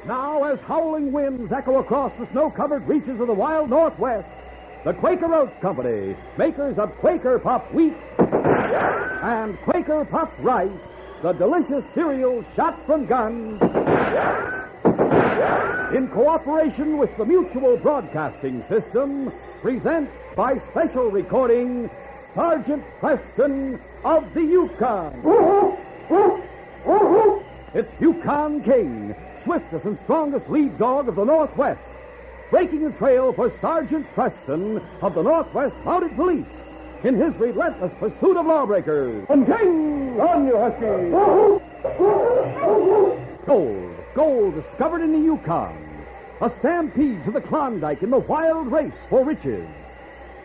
Now, as howling winds echo across the snow-covered reaches of the wild Northwest, the Quaker Oats Company, makers of Quaker Puff Wheat and Quaker Puff Rice, the delicious cereal shot from guns, in cooperation with the Mutual Broadcasting System, presents by special recording Sergeant Preston of the Yukon. It's Yukon King, swiftest and strongest lead dog of the Northwest, breaking the trail for Sergeant Preston of the Northwest Mounted Police in his relentless pursuit of lawbreakers. And King, on you, Husky! Gold discovered in the Yukon. A stampede to the Klondike in the wild race for riches.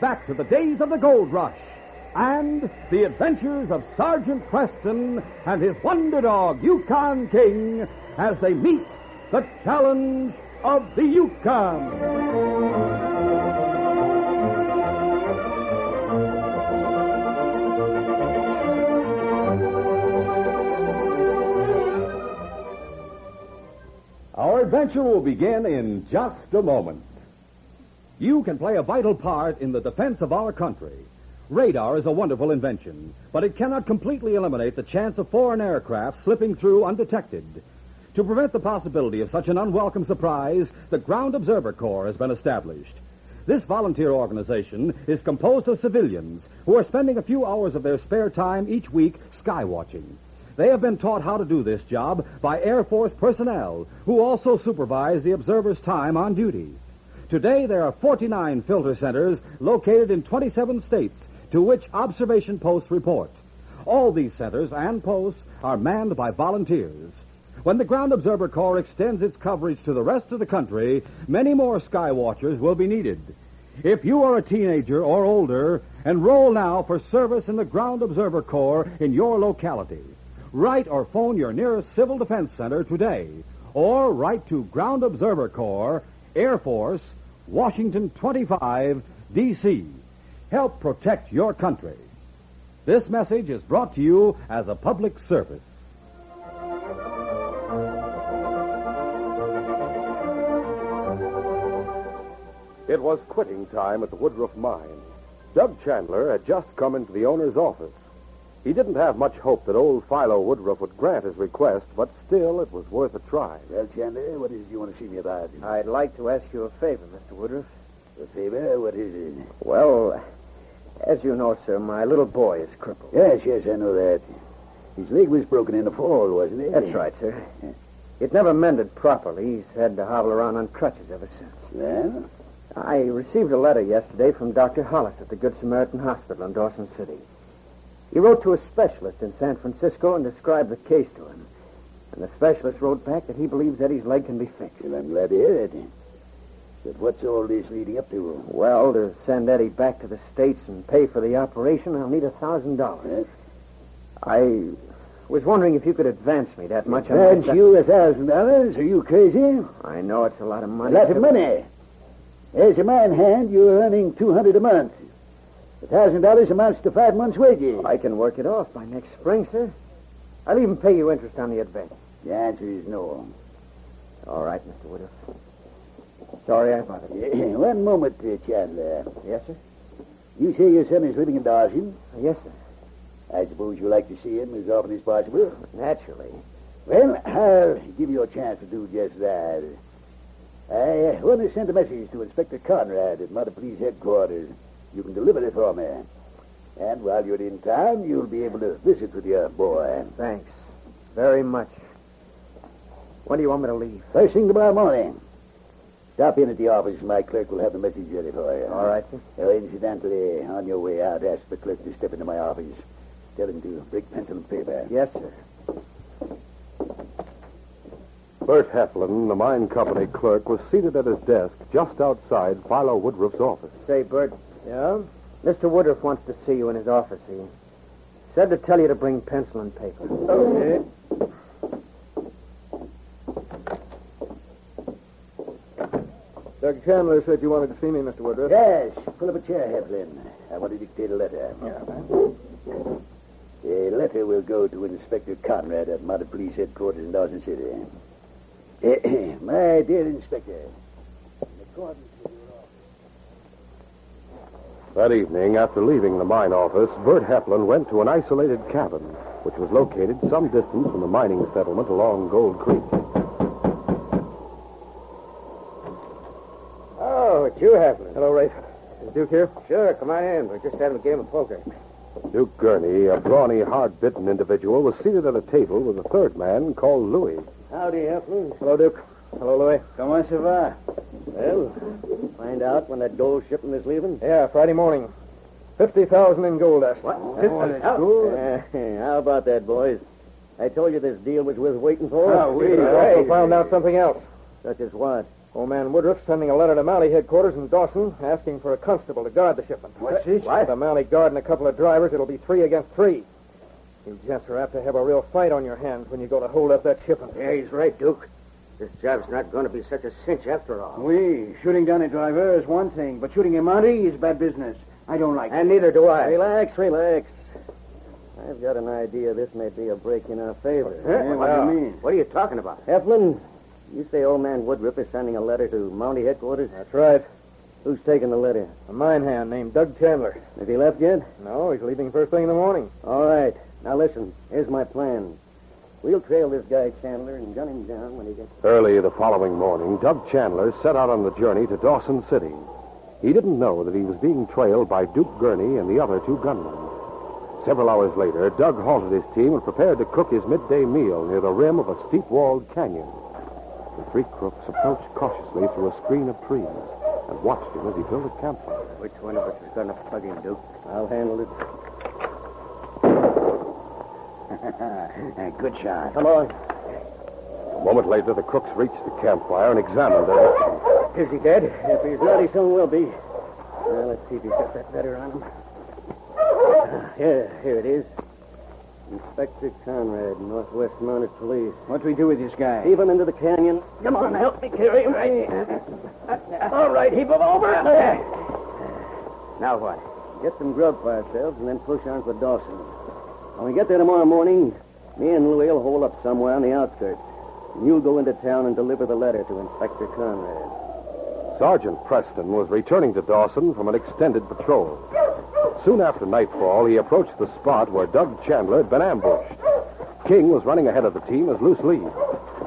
Back to the days of the gold rush. And the adventures of Sergeant Preston and his wonder dog, Yukon King, as they meet the challenge of the Yukon. Our adventure will begin in just a moment. You can play a vital part in the defense of our country. Radar is a wonderful invention, but it cannot completely eliminate the chance of foreign aircraft slipping through undetected. To prevent the possibility of such an unwelcome surprise, the Ground Observer Corps has been established. This volunteer organization is composed of civilians who are spending a few hours of their spare time each week skywatching. They have been taught how to do this job by Air Force personnel who also supervise the observers' time on duty. Today, there are 49 filter centers located in 27 states to which observation posts report. All these centers and posts are manned by volunteers. When the Ground Observer Corps extends its coverage to the rest of the country, many more sky watchers will be needed. If you are a teenager or older, enroll now for service in the Ground Observer Corps in your locality. Write or phone your nearest Civil Defense Center today, or write to Ground Observer Corps, Air Force, Washington 25, D.C. Help protect your country. This message is brought to you as a public service. It was quitting time at the Woodruff mine. Doug Chandler had just come into the owner's office. He didn't have much hope that old Philo Woodruff would grant his request, but still it was worth a try. Well, Chandler, what is it you want to see me about? I'd like to ask you a favor, Mr. Woodruff. A favor? What is it? Well, as you know, sir, my little boy is crippled. Yes, I know that. His leg was broken in the fall, wasn't it? That's right, sir. It never mended properly. He's had to hobble around on crutches ever since. Well? I received a letter yesterday from Dr. Hollis at the Good Samaritan Hospital in Dawson City. He wrote to a specialist in San Francisco and described the case to him. And the specialist wrote back that he believes Eddie's leg can be fixed. Well, I'm glad to hear it. But what's all this leading up to? Well, to send Eddie back to the States and pay for the operation, I'll need $1,000. Yes? I was wondering if you could advance me that much. Advance you $1,000? Are you crazy? I know it's a lot of money. A lot of money. As a man hand, you're earning $200 a month. $1,000 amounts to 5 months' wages. I can work it off by next spring, sir. I'll even pay you interest on the advance. The answer is no. All right, Mr. Woodruff. Sorry I bothered you. One moment, Chandler. Yes, sir? You say your son is living in Dawson? Yes, sir. I suppose you like to see him as often as possible? Naturally. Well, I'll give you a chance to do just that. I want to send a message to Inspector Conrad at Mounted Police Headquarters. You can deliver it for me. And while you're in town, you'll be able to visit with your boy. Thanks very much. When do you want me to leave? First thing tomorrow morning. Stop in at the office and my clerk will have the message ready for you. All right, sir. Incidentally, on your way out, ask the clerk to step into my office. Tell him to bring pencil and paper. Yes, sir. Bert Heflin, the mine company clerk, was seated at his desk just outside Philo Woodruff's office. Say, Bert. Yeah? Mr. Woodruff wants to see you in his office. He said to tell you to bring pencil and paper. Okay. Doug Chandler said you wanted to see me, Mr. Woodruff. Yes. Pull up a chair, Heflin. I want to dictate a letter. The letter will go to Inspector Conrad at Mounted Police Headquarters in Dawson City. My dear Inspector, in accordance with your order. That evening, after leaving the mine office, Bert Heflin went to an isolated cabin, which was located some distance from the mining settlement along Gold Creek. Oh, it's you, Heflin. Hello, Rafe. Is Duke here? Sure, come on in. We're just having a game of poker. Duke Gurney, a brawny, hard-bitten individual, was seated at a table with a third man called Louis. Howdy, Heflin. Hello, Duke. Hello, Louis. Comment ça va? Well, find out when that gold shipment is leaving? Yeah, Friday morning. 50,000 in gold dust. What? that's good. How about that, boys? I told you this deal was worth waiting for. Oh, we- I also found out something else. Such as what? Old man Woodruff sending a letter to Mountie headquarters in Dawson asking for a constable to guard the shipment. What's this? With a Mountie guard and a couple of drivers, it'll be 3 against 3. You gents are apt to have a real fight on your hands when you go to hold up that shipment. Yeah, he's right, Duke. This job's not going to be such a cinch after all. Shooting down a driver is one thing, but shooting a Mountie is bad business. I don't like And neither do I. Relax. I've got an idea this may be a break in our favor. Yeah, what do you mean? What are you talking about? Heflin, you say old man Woodruff is sending a letter to Mountie headquarters? That's right. Who's taking the letter? A mine hand named Doug Chandler. Has he left yet? No, he's leaving first thing in the morning. All right. Now listen, here's my plan. We'll trail this guy Chandler and gun him down when he gets... Early the following morning, Doug Chandler set out on the journey to Dawson City. He didn't know that he was being trailed by Duke Gurney and the other 2 gunmen. Several hours later, Doug halted his team and prepared to cook his midday meal near the rim of a steep-walled canyon. The 3 crooks approached cautiously through a screen of trees and watched him as he built a campfire. Which one of us is going to plug him, Duke? I'll handle it. Good shot. Come on. A moment later, the crooks reached the campfire and examined their victim. Is he dead? If he's not, he soon will be. Well, let's see if he's got that letter on him. Here it is. Inspector Conrad, Northwest Mounted Police. What do we do with this guy? Heave him into the canyon. Come on, help me carry him. All right, heave him over. Now what? Get some grub for ourselves and then push on for Dawson. When we get there tomorrow morning, me and Louie will hole up somewhere on the outskirts. And you'll go into town and deliver the letter to Inspector Conrad. Sergeant Preston was returning to Dawson from an extended patrol. Soon after nightfall, he approached the spot where Doug Chandler had been ambushed. King was running ahead of the team as loose lead.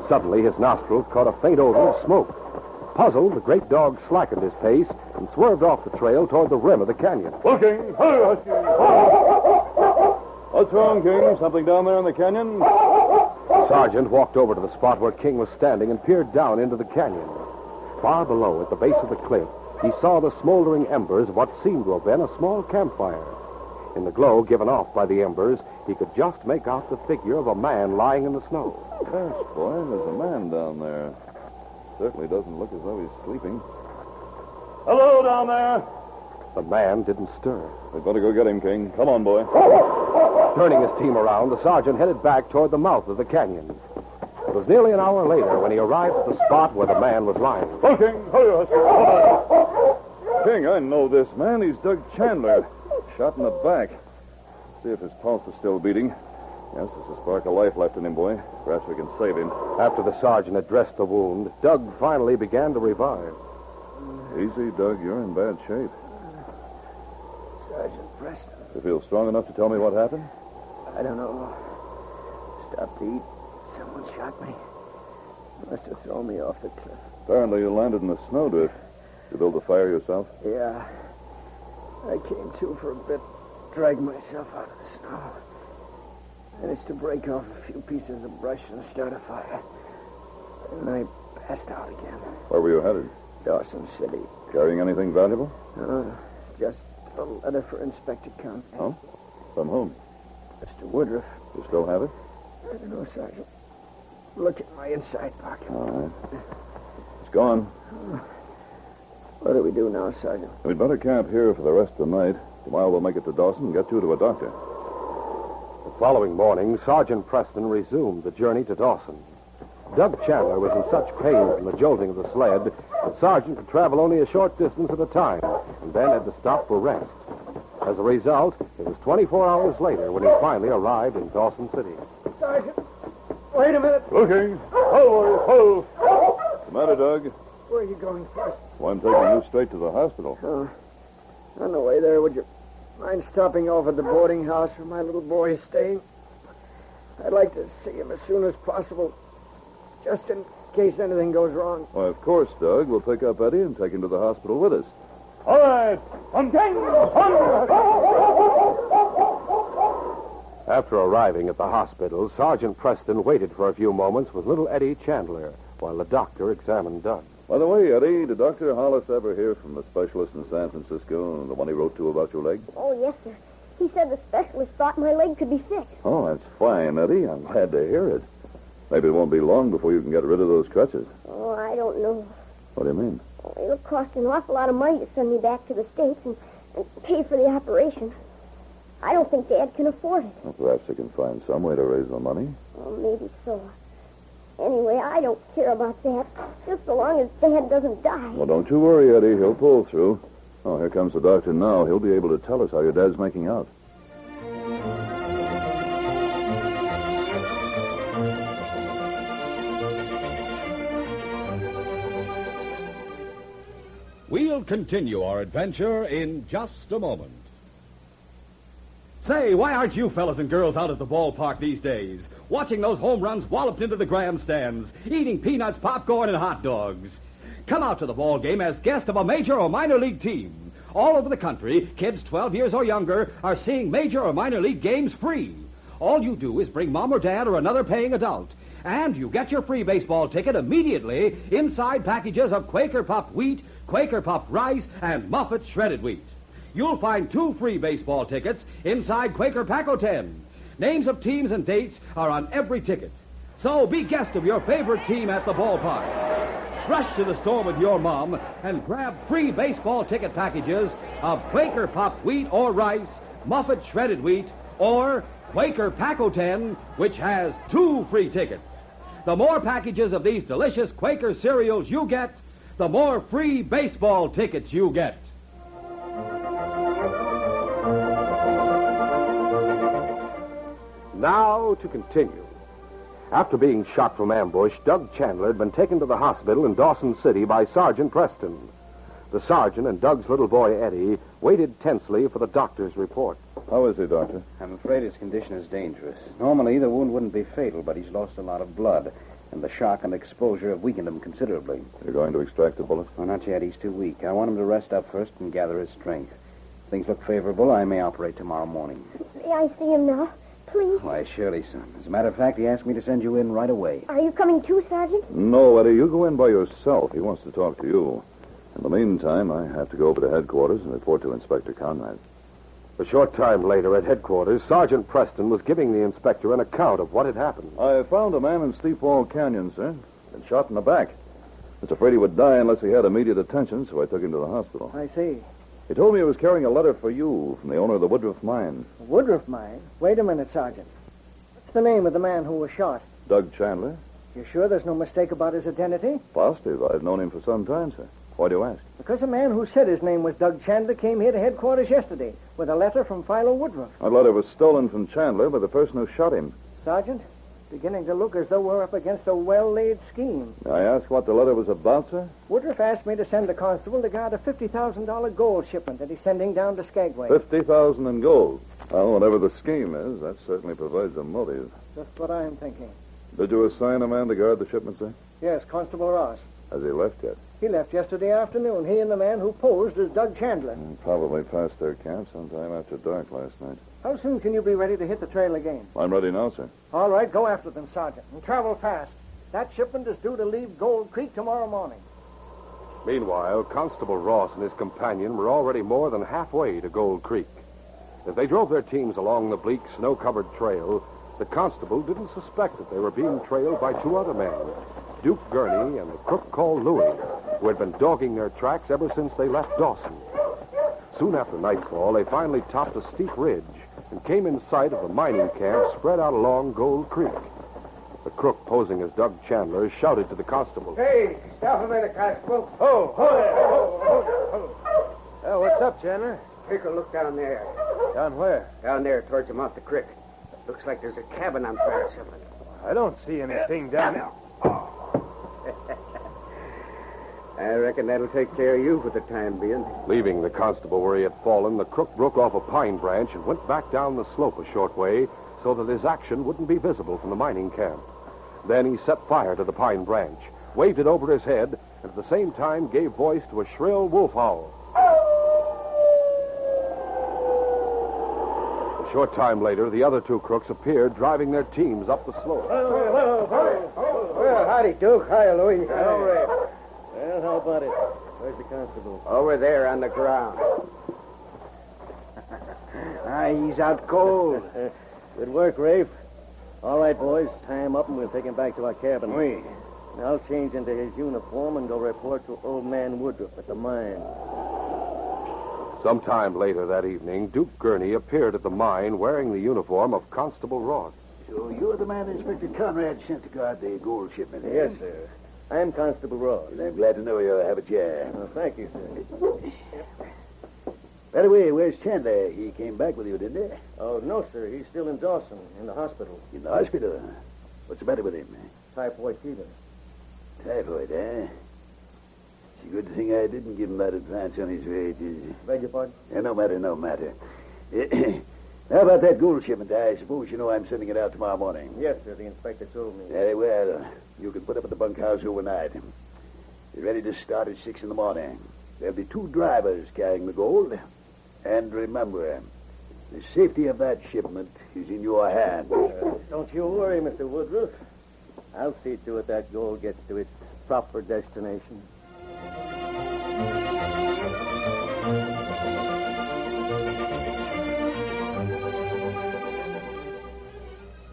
Suddenly, his nostrils caught a faint odor of smoke. Puzzled, the great dog slackened his pace and swerved off the trail toward the rim of the canyon. King! What's wrong, King? Something down there in the canyon? Sergeant walked over to the spot where King was standing and peered down into the canyon. Far below, at the base of the cliff, he saw the smoldering embers of what seemed to have been a small campfire. In the glow given off by the embers, he could just make out the figure of a man lying in the snow. Yes, boy, there's a man down there. Certainly doesn't look as though he's sleeping. Hello, down there. The man didn't stir. We'd better go get him, King. Come on, boy. Turning his team around, the sergeant headed back toward the mouth of the canyon. It was nearly an hour later when he arrived at the spot where the man was lying. King! King, I know this man. He's Doug Chandler. Shot in the back. See if his pulse is still beating. Yes, there's a spark of life left in him, boy. Perhaps we can save him. After the sergeant had dressed the wound, Doug finally began to revive. Easy, Doug. You're in bad shape. Sergeant Preston. You feel strong enough to tell me what happened? I don't know. Stopped to eat. Someone shot me. Must have thrown me off the cliff. Apparently you landed in the snowdrift. You built the fire yourself? Yeah. I came to for a bit. Dragged myself out of the snow. Managed to break off a few pieces of brush and start a fire. And I passed out again. Where were you headed? Dawson City. Carrying anything valuable? Just a letter for Inspector Conrad. Oh? From whom? Mr. Woodruff. You still have it? I don't know, Sergeant. Look at my inside pocket. All right. It's gone. What do we do now, Sergeant? We'd better camp here for the rest of the night. Tomorrow we'll make it to Dawson and get you to a doctor. The following morning, Sergeant Preston resumed the journey to Dawson. Doug Chandler was in such pain from the jolting of the sled that Sergeant could travel only a short distance at a time and then had to stop for rest. As a result, it was 24 hours later when he finally arrived in Dawson City. Sergeant, wait a minute. King! Ho! matter, Doug? Where are you going first? Well, I'm taking you straight to the hospital. On the way there, would you mind stopping off at the boarding house where my little boy is staying? I'd like to see him as soon as possible, just in case anything goes wrong. Why, of course, Doug. We'll pick up Eddie and take him to the hospital with us. All right. After arriving at the hospital, Sergeant Preston waited for a few moments with little Eddie Chandler while the doctor examined Doug. By the way, Eddie, did Dr. Hollis ever hear from the specialist in San Francisco, the one he wrote to about your leg? Oh, yes, sir. He said the specialist thought my leg could be fixed. Oh, that's fine, Eddie. I'm glad to hear it. Maybe it won't be long before you can get rid of those crutches. Oh, I don't know. What do you mean? Oh, it'll cost an awful lot of money to send me back to the States and pay for the operation. I don't think Dad can afford it. Well, perhaps they can find some way to raise the money. Oh, maybe so. Anyway, I don't care about that, just so long as Dad doesn't die. Well, don't you worry, Eddie. He'll pull through. Oh, here comes the doctor now. He'll be able to tell us how your dad's making out. We'll continue our adventure in just a moment. Say, why aren't you fellas and girls out at the ballpark these days, watching those home runs walloped into the grandstands, eating peanuts, popcorn, and hot dogs? Come out to the ball game as guest of a major or minor league team. All over the country, kids 12 years or younger are seeing major or minor league games free. All you do is bring mom or dad or another paying adult, and you get your free baseball ticket immediately inside packages of Quaker Puffed wheat, Quaker Puffed rice, and Muffet shredded wheat. You'll find 2 free baseball tickets inside Quaker Paco 10. Names of teams and dates are on every ticket. So be guest of your favorite team at the ballpark. Rush to the store with your mom and grab free baseball ticket packages of Quaker Puffed wheat or rice, Muffet shredded wheat, or Quaker Paco 10, which has 2 free tickets. The more packages of these delicious Quaker cereals you get, the more free baseball tickets you get. Now to continue. After being shot from ambush, Doug Chandler had been taken to the hospital in Dawson City by Sergeant Preston. The sergeant and Doug's little boy, Eddie, waited tensely for the doctor's report. How is he, Doctor? I'm afraid his condition is dangerous. Normally, the wound wouldn't be fatal, but he's lost a lot of blood, and the shock and exposure have weakened him considerably. You're going to extract the bullet? Oh, not yet. He's too weak. I want him to rest up first and gather his strength. If things look favorable, I may operate tomorrow morning. May I see him now, please? Why, surely, son. As a matter of fact, he asked me to send you in right away. Are you coming too, Sergeant? No, Eddie, you go in by yourself. He wants to talk to you. In the meantime, I have to go over to headquarters and report to Inspector Conrad. A short time later at headquarters, Sergeant Preston was giving the inspector an account of what had happened. I found a man in Steep Wall Canyon, sir. Been shot in the back. I was afraid he would die unless he had immediate attention, so I took him to the hospital. I see. He told me he was carrying a letter for you from the owner of the Woodruff mine. Woodruff mine? Wait a minute, Sergeant. What's the name of the man who was shot? Doug Chandler. You sure there's no mistake about his identity? Positive. I've known him for some time, sir. Why do you ask? Because a man who said his name was Doug Chandler came here to headquarters yesterday with a letter from Philo Woodruff. That letter was stolen from Chandler by the person who shot him. Sergeant, beginning to look as though we're up against a well-laid scheme. May I ask what the letter was about, sir? Woodruff asked me to send a constable to guard a $50,000 gold shipment that he's sending down to Skagway. $50,000 in gold. Well, whatever the scheme is, that certainly provides a motive. Just what I'm thinking. Did you assign a man to guard the shipment, sir? Yes, Constable Ross. Has he left yet? He left yesterday afternoon, he and the man who posed as Doug Chandler. Probably past their camp sometime after dark last night. How soon can you be ready to hit the trail again? I'm ready now, sir. All right, go after them, Sergeant, and travel fast. That shipment is due to leave Gold Creek tomorrow morning. Meanwhile, Constable Ross and his companion were already more than halfway to Gold Creek. As they drove their teams along the bleak, snow-covered trail, the constable didn't suspect that they were being trailed by 2 other men, Duke Gurney and a crook called Louis, who had been dogging their tracks ever since they left Dawson. Soon after nightfall, they finally topped a steep ridge and came in sight of the mining camp spread out along Gold Creek. The crook, posing as Doug Chandler, shouted to the constable. Hey, stop a minute, Constable. What's up, Chandler? Take a look down there. Down where? Down there towards the mouth of the creek. Looks like there's a cabin on fire or something. I don't see anything down there. I reckon that'll take care of you for the time being. Leaving the constable where he had fallen, the crook broke off a pine branch and went back down the slope a short way so that his action wouldn't be visible from the mining camp. Then he set fire to the pine branch, waved it over his head, and at the same time gave voice to a shrill wolf howl. A short time later, the other two crooks appeared, driving their teams up the slope. Well, howdy, Duke. Hi, Louie. Well, how about it? Where's the constable? Over there on the ground. He's out cold. Good work, Rafe. All right, boys. Tie him up and we'll take him back to our cabin. Oui. I'll change into his uniform and go report to Old Man Woodruff at the mine. Sometime later that evening, Duke Gurney appeared at the mine wearing the uniform of Constable Ross. So you're the man Inspector Conrad sent to guard the gold shipment, eh? Yes, sir. I'm Constable Ross. Well, I'm glad to know you have a chair. Well, thank you, sir. By the way, where's Chandler? He came back with you, didn't he? Oh, no, sir. He's still in Dawson, in the hospital. In the hospital? What's the matter with him? Typhoid fever. Typhoid, eh? It's a good thing I didn't give him that advance on his wages. Beg your pardon? No matter. How about that gold shipment? I suppose you know I'm sending it out tomorrow morning. Yes, sir. The inspector told me. Very well. You can put up at the bunkhouse overnight. Be ready to start at 6 in the morning. There'll be 2 drivers carrying the gold. And remember, the safety of that shipment is in your hands. Don't you worry, Mr. Woodruff. I'll see to it that gold gets to its proper destination.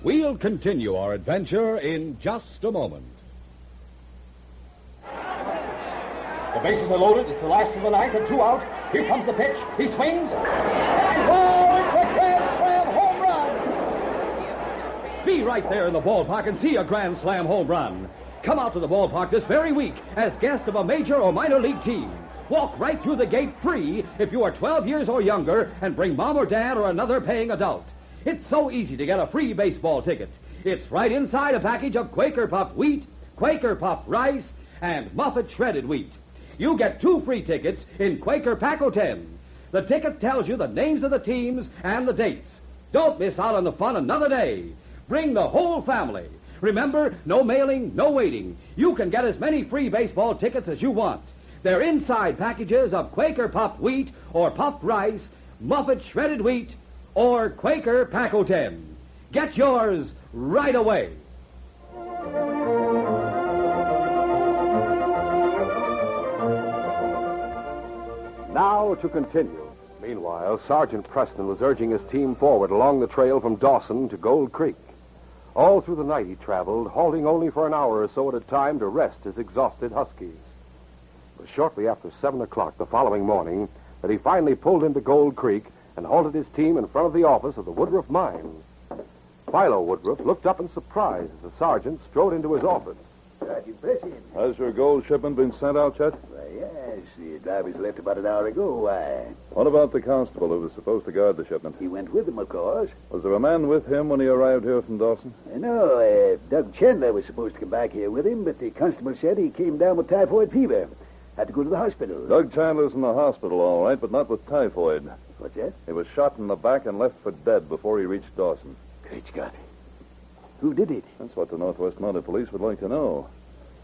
We'll continue our adventure in just a moment. The bases are loaded. It's the last of the ninth and 2 out. Here comes the pitch. He swings. And it's a grand slam home run. Be right there in the ballpark and see a grand slam home run. Come out to the ballpark this very week as guest of a major or minor league team. Walk right through the gate free if you are 12 years or younger and bring mom or dad or another paying adult. It's so easy to get a free baseball ticket. It's right inside a package of Quaker Puffed wheat, Quaker Puffed rice, and Muffet shredded wheat. You get 2 free tickets in Quaker Pack-O-10. The ticket tells you the names of the teams and the dates. Don't miss out on the fun another day. Bring the whole family. Remember, no mailing, no waiting. You can get as many free baseball tickets as you want. They're inside packages of Quaker Puffed wheat or puffed rice, Muffet shredded wheat, or Quaker Pack-O-10. Get yours right away. Now to continue. Meanwhile, Sergeant Preston was urging his team forward along the trail from Dawson to Gold Creek. All through the night he traveled, halting only for an hour or so at a time to rest his exhausted huskies. It was shortly after 7 o'clock the following morning that he finally pulled into Gold Creek and halted his team in front of the office of the Woodruff mine. Philo Woodruff looked up in surprise as the sergeant strode into his office. Sergeant Preston. Has your gold shipment been sent out yet? Why, yes. The drivers left about an hour ago. Why? What about the constable who was supposed to guard the shipment? He went with them, of course. Was there a man with him when he arrived here from Dawson? No, Doug Chandler was supposed to come back here with him, but the constable said he came down with typhoid fever. Had to go to the hospital. Doug Chandler's in the hospital, all right, but not with typhoid. What's that? He was shot in the back and left for dead before he reached Dawson. Great Scott. Who did it? That's what the Northwest Mounted Police would like to know.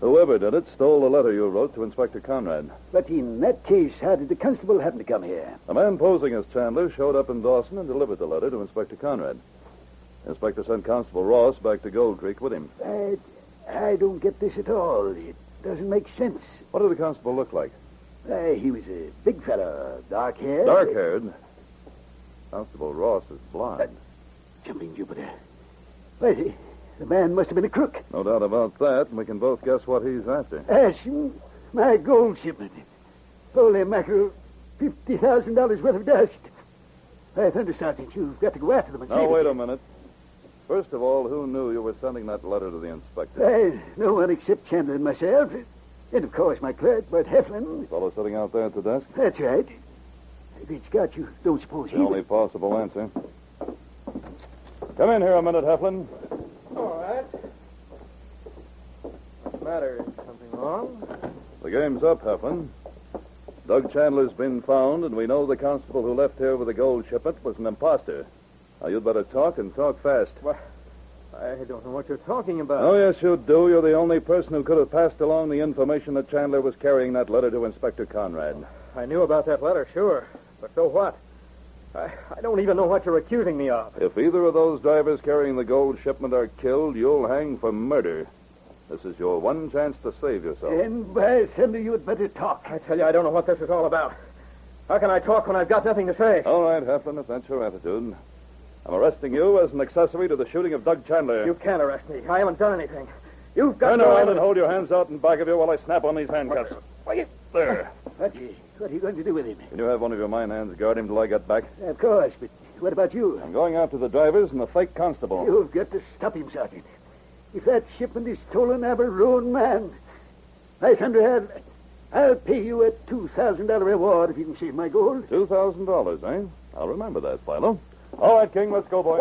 Whoever did it stole the letter you wrote to Inspector Conrad. But in that case, how did the constable happen to come here? A man posing as Chandler showed up in Dawson and delivered the letter to Inspector Conrad. The inspector sent Constable Ross back to Gold Creek with him. I don't get this at all. It doesn't make sense. What did the constable look like? He was a big fellow, dark-haired. Dark-haired? Constable Ross is blonde. Jumping Jupiter. Well, the man must have been a crook. No doubt about that, and we can both guess what he's after. My gold shipment. Holy mackerel, $50,000 worth of dust. Hey, Thunder Sergeant, you've got to go after them and Now, wait a minute. First of all, who knew you were sending that letter to the inspector? No one except Chandler and myself. And, of course, my clerk, Bert Heflin. The fellow sitting out there at the desk? That's right. Great Scott, you don't suppose he... The only possible answer. Come in here a minute, Heflin. All right. What's the matter? Is something wrong? The game's up, Heflin. Doug Chandler's been found, and we know the constable who left here with the gold shipment was an imposter. Now, you'd better talk and talk fast. What? I don't know what you're talking about. Oh, yes, you do. You're the only person who could have passed along the information that Chandler was carrying that letter to Inspector Conrad. I knew about that letter, sure. But so what? I don't even know what you're accusing me of. If either of those drivers carrying the gold shipment are killed, you'll hang for murder. This is your one chance to save yourself. And by thunder, you had better talk. I tell you, I don't know what this is all about. How can I talk when I've got nothing to say? All right, Heflin, if that's your attitude. I'm arresting you as an accessory to the shooting of Doug Chandler. You can't arrest me. I haven't done anything. You've got Turn no around evidence. and hold your hands out in back of you while I snap on these handcuffs. There. What are you going to do with him? Can you have one of your mine hands guard him till I get back? Of course, but what about you? I'm going after the drivers and the fake constable. You've got to stop him, Sergeant. If that shipment is stolen, I'm a ruined man. By thunder, I'll pay you a $2,000 reward if you can save my gold. $2,000, eh? I'll remember that, Philo. All right, King, let's go, boy.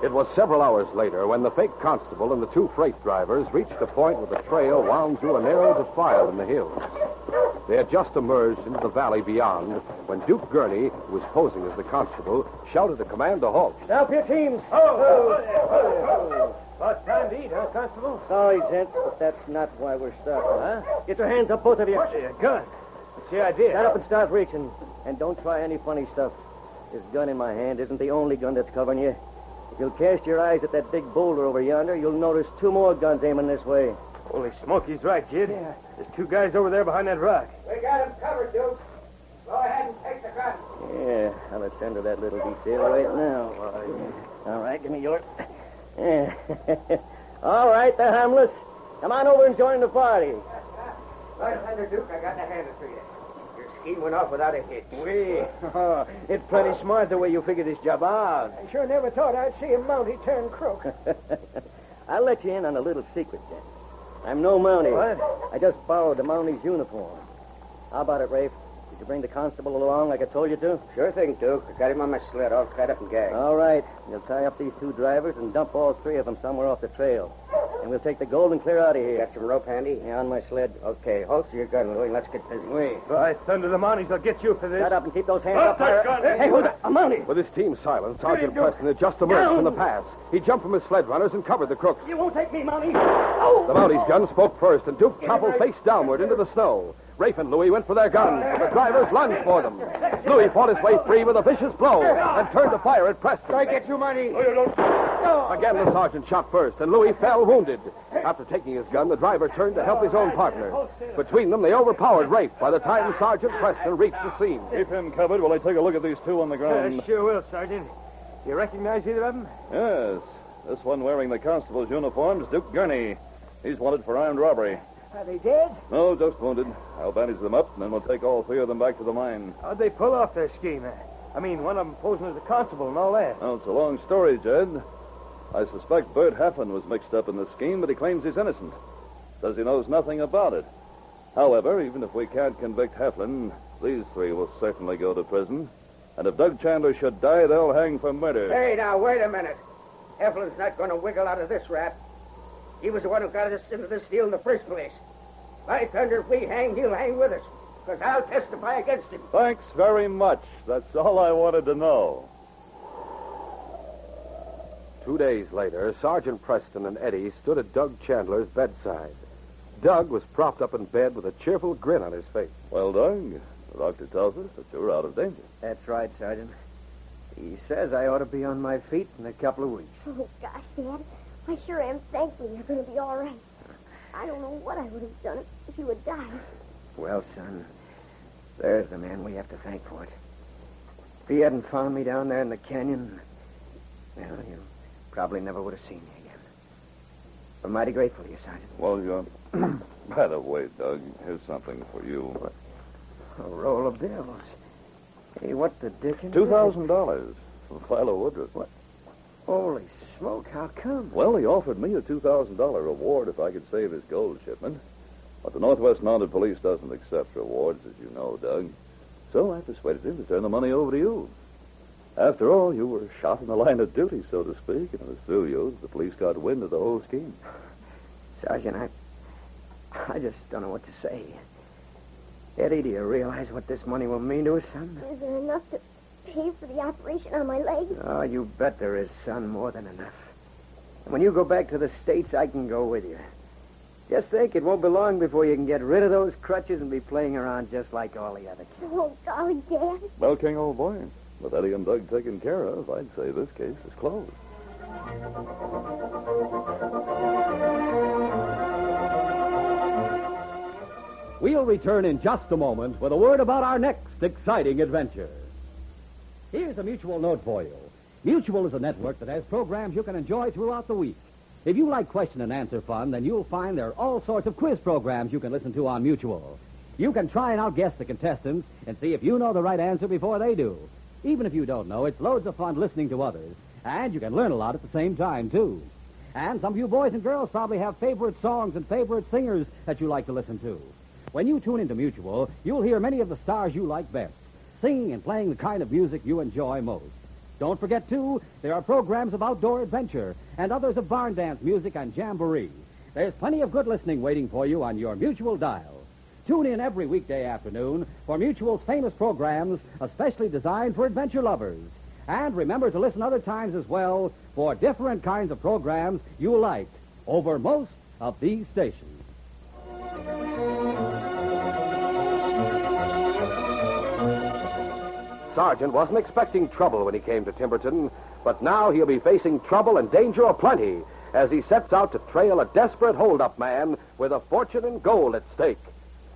It was several hours later when the fake constable and the two freight drivers reached a point where the trail wound through a narrow defile in the hills. They had just emerged into the valley beyond when Duke Gurney, who was posing as the constable, shouted a command to halt. Stop your teams. About time to eat, huh, Constable? Sorry, gents, but that's not why we're stopping. Huh? Get your hands up, both of you. What's a gun? What's the idea? Stand up and start reaching. And don't try any funny stuff. This gun in my hand isn't the only gun that's covering you. If you'll cast your eyes at that big boulder over yonder, you'll notice two more guns aiming this way. Holy smoke, he's right, Jid. Yeah. There's two guys over there behind that rock. We got him covered, Duke. Go ahead and take the gun. Yeah, I'll attend to that little detail right now. All right, give me yours. Yeah. All right, the harmless. Come on over and join the party. Right under, Duke. I got to hand it to you. Your scheme went off without a hitch. It's plenty smart the way you figured this job out. I sure never thought I'd see a Mountie turn crook. I'll let you in on a little secret, Jen. I'm no Mountie. What? I just borrowed the Mountie's uniform. How about it, Rafe? Did you bring the constable along like I told you to? Sure thing, Duke. I got him on my sled, all tied up and gagged. All right. You'll tie up these two drivers and dump all three of them somewhere off the trail. And we'll take the gold and clear out of here. Got some rope handy? Yeah, on my sled. Okay, holster your gun, Louie. Let's get busy. By thunder, the Mounties will get you for this. Shut up and keep those hands Drop up that higher. gun. Hey, who's that? A Mountie. With his team silent, Sergeant Preston had just emerged from the pass. He jumped from his sled runners and covered the crooks. You won't take me, Mountie. The Mountie's gun spoke first, and Duke toppled face downward into the snow. Rafe and Louis went for their guns, but the drivers lunged for them. Louis fought his way free with a vicious blow and turned to fire at Preston. I get you money. Again, the sergeant shot first, and Louis fell wounded. After taking his gun, the driver turned to help his own partner. Between them, they overpowered Rafe by the time Sergeant Preston reached the scene. Keep him covered while I take a look at these two on the ground. Sure will, Sergeant. You recognize either of them? Yes. This one wearing the constable's uniform is Duke Gurney. He's wanted for armed robbery. Are they dead? No, just wounded. I'll bandage them up, and then we'll take all three of them back to the mine. How'd they pull off their scheme? I mean, one of them posing as a constable and all that. Oh, it's a long story, Jed. I suspect Bert Heflin was mixed up in the scheme, but he claims he's innocent. Says he knows nothing about it. However, even if we can't convict Heflin, these three will certainly go to prison. And if Doug Chandler should die, they'll hang for murder. Hey, now, wait a minute. Heflin's not going to wiggle out of this rap. He was the one who got us into this deal in the first place. By thunder, if we hang, he'll hang with us. Because I'll testify against him. Thanks very much. That's all I wanted to know. 2 days later, Sergeant Preston and Eddie stood at Doug Chandler's bedside. Doug was propped up in bed with a cheerful grin on his face. Well, Doug, the doctor tells us that you're out of danger. That's right, Sergeant. He says I ought to be on my feet in a couple of weeks. Oh, gosh, Dad. I sure am thankful you're going to be all right. I don't know what I would have done if you had died. Well, son, there's the man we have to thank for it. If he hadn't found me down there in the canyon, well, you probably never would have seen me again. I'm mighty grateful to you, Sergeant. Well, you're... By the way, Doug, here's something for you. A roll of bills. Hey, what the dickens? $2,000 from Philo Woodruff. What? Holy smoke, how come? Well, he offered me a $2,000 reward if I could save his gold shipment. But the Northwest Mounted Police doesn't accept rewards, as you know, Doug. So I persuaded him to turn the money over to you. After all, you were shot in the line of duty, so to speak, and it was through you that the police got wind of the whole scheme. Sergeant, I just don't know what to say. Eddie, do you realize what this money will mean to us, son? Is there enough to pay for the operation on my leg? Oh, you bet there is, son. More than enough. And when you go back to the States, I can go with you. Just think, it won't be long before you can get rid of those crutches and be playing around just like all the other kids. Oh, golly, Dad. Well, King, old boy, with Eddie and Doug taken care of, I'd say this case is closed. We'll return in just a moment with a word about our next exciting adventure. Here's a Mutual note for you. Mutual is a network that has programs you can enjoy throughout the week. If you like question and answer fun, then you'll find there are all sorts of quiz programs you can listen to on Mutual. You can try and outguess the contestants and see if you know the right answer before they do. Even if you don't know, it's loads of fun listening to others. And you can learn a lot at the same time, too. And some of you boys and girls probably have favorite songs and favorite singers that you like to listen to. When you tune into Mutual, you'll hear many of the stars you like best, singing and playing the kind of music you enjoy most. Don't forget, too, there are programs of outdoor adventure and others of barn dance music and jamboree. There's plenty of good listening waiting for you on your Mutual dial. Tune in every weekday afternoon for Mutual's famous programs, especially designed for adventure lovers. And remember to listen other times as well for different kinds of programs you like over most of these stations. Sergeant wasn't expecting trouble when he came to Timberton, but now he'll be facing trouble and danger aplenty as he sets out to trail a desperate hold-up man with a fortune in gold at stake.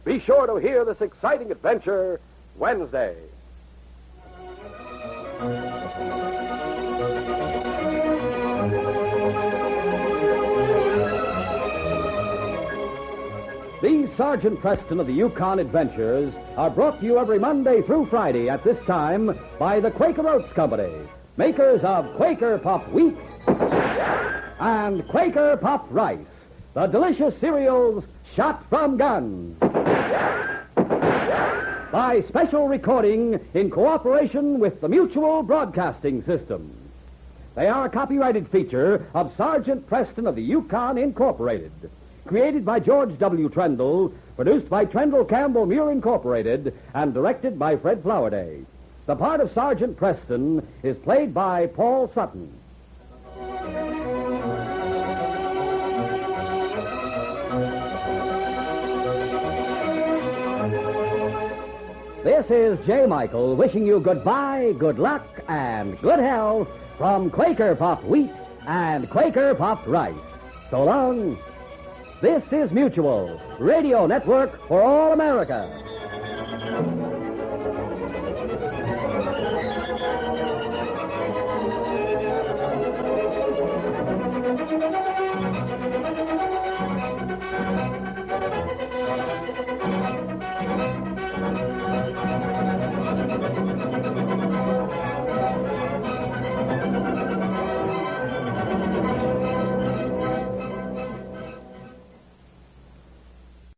Be sure to hear this exciting adventure Wednesday. These Sergeant Preston of the Yukon Adventures are brought to you every Monday through Friday at this time by the Quaker Oats Company, makers of Quaker Puff Wheat and Quaker Puff Rice, the delicious cereals shot from guns. By special recording in cooperation with the Mutual Broadcasting System. They are a copyrighted feature of Sergeant Preston of the Yukon Incorporated. Created by George W. Trendle, produced by Trendle Campbell Muir Incorporated, and directed by Fred Flowerday. The part of Sergeant Preston is played by Paul Sutton. This is J. Michael wishing you goodbye, good luck, and good health from Quaker Puff Wheat and Quaker Puff Rice. So long. This is Mutual, Radio Network for all America.